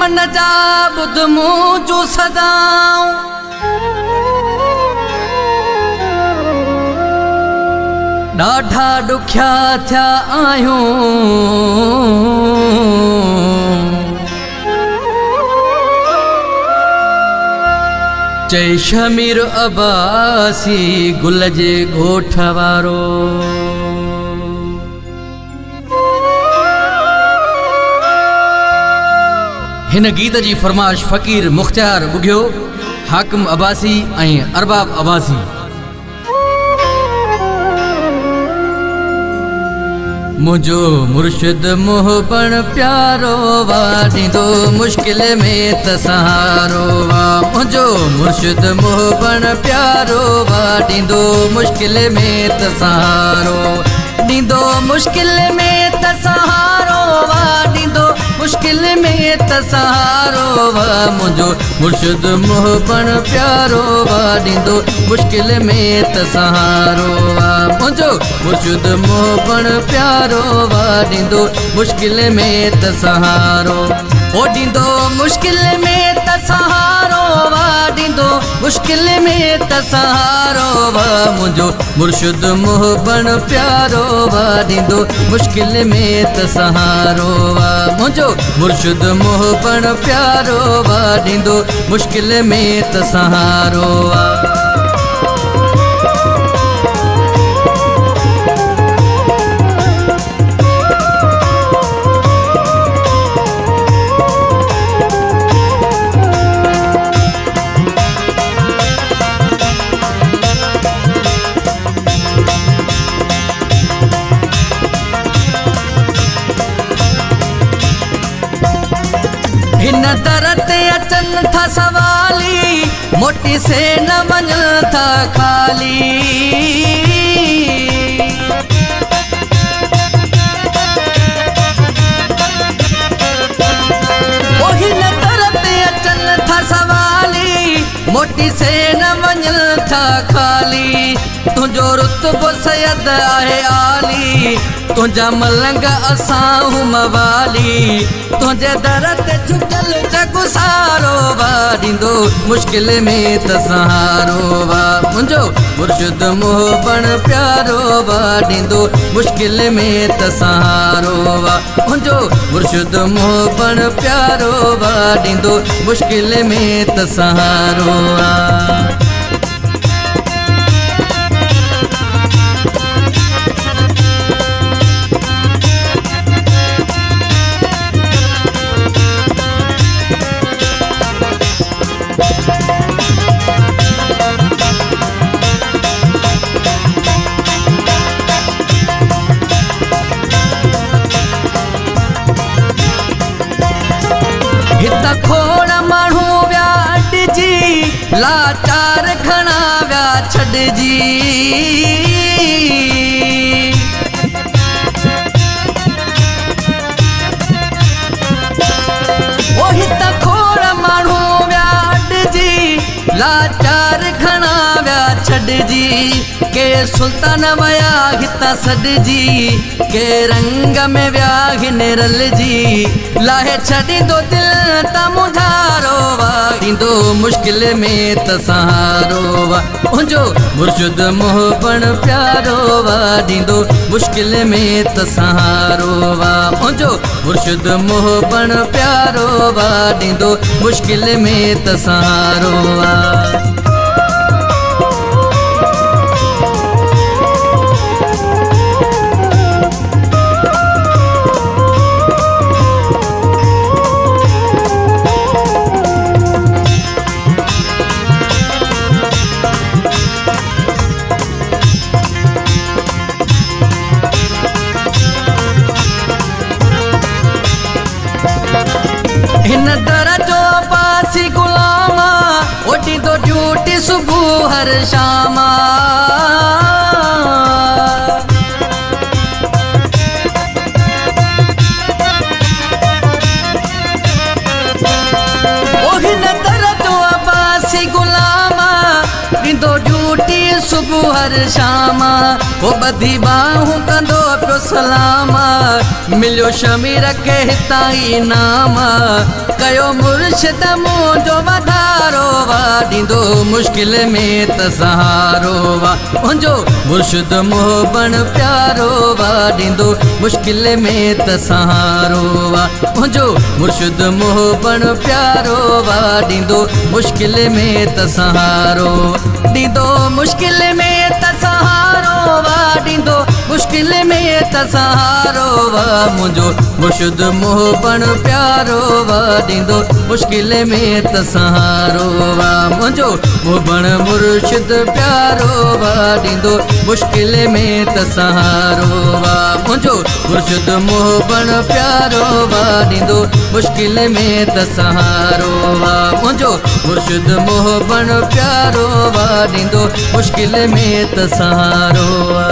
मन जा बुध मुझू सदाऊं ॾाढा ॾुखिया थिया आहियूं चई शमीर अब्बासी गुल जे ॻोठ वारो हिन गीत जी फरमाइश फ़कीर मुख्तियार ॿुधियो हाकिम अब्बासी ऐं अरबाब अब्बासी। मुझो मुर्शिद मोहबण प्यारो वा ॾींदो मुश्किल में त सहारो वा मुझो मुर्शिद मोहबण प्यारो वा ॾींदो मुश्किल में त सहारो ॾींदो मुश्किल में त सहारो वा ॾींदो मुश्किल में त सहारो वा मुझो मुर्शिद मोहबण प्यारो वा ॾींदो मुश्किल में त सहारो वा मुझो मुर्शिद मोहबण प्यारो वा ॾींदो मुश्किल में त सहारो ओ ॾींदो मुश्किल में त सहारो वा ॾींदो मुश्किल में त सहारो वा मुझो मुर्शिद मोहबण प्यारो वा ॾींदो मुश्किल में त सहारो वा मुझो मुर्शिद मोहबण प्यारो वा ॾींदो मुश्किल में त सहारो वा। हिन दर ते अचन था सवाली मोटी से न वञन था खाली ओ हिन दर ते अचन था सवाली मोटी से न वञन था खाली तुंहिंजो रुतबो सयद आहे आली तुंहिंजा मलंग असां मवाली तुंहिंजे दर ते झुकल जग सारो वा ॾींदो मुश्किल में त सहारो वा मुंहिंजो मुर्शिद मोहबण प्यारो वा ॾींदो मुश्किल में त सहारो वा मुंहिंजो मुर्शिद मोहबण प्यारो वा ॾींदो मुश्किल में त सहारो वा। हित खोड़ माण्हू विया अॾिजी लाचार घणा विया छॾिजी ओ हित खोड़ माण्हू विया अॾिजी लाचार घणा विया छॾिजी के सुल्तान वया हितां सॾिजी के रंग में विया हिन रलिजी लाहे छॾींदो दिल त मुंझारो वा ॾींदो मुश्किल में त सहारो वा मुंहिंजो मुर्शिद मोहबण प्यारो वा ॾींदो मुश्किल में त सहारो वा मुंहिंजो मुर्शिद मोहबण प्यारो वा ॾींदो मुश्किल में त सहारो वा। हिन दर जो अब्बासी गुलामा ओटी तो ड्यूटी सुबह हर शामा ओ हिन दर जो अब्बासी गुलामा ॾींदो ड्यूटी सुबह हर शामा ओ ॿधी बाहूं कंदो पियो सलामा मिलियो शमीर खे हितां ई नाम कयो मुर्शिद मुंहिंजो वधारो वा ॾींदो मुश्किल में त सहारो वा मुंहिंजो मुर्शिद मोहबण प्यारो वा ॾींदो मुश्किल में त सहारो वा मुंहिंजो मुर्शिद मोहबण प्यारो वा ॾींदो मुश्किल में त सहारो ॾींदो मुश्किल में त सहारो वा ॾींदो मुश्किल में त सहारो वा मुंहिंजो मुर्शिद मोहबण प्यारो वा ॾींदो मुश्किल में त सहारो वा मुंहिंजो मोहबण मुर्शिद प्यारो वा ॾींदो मुश्किल में त सहारो वा मुंहिंजो मुर्शिद मोहबण प्यारो वा ॾींदो मुश्किल में त सहारो वा मुंहिंजो मुर्शिद मोहबण प्यारो वा ॾींदो मुश्किल में त सहारो वा।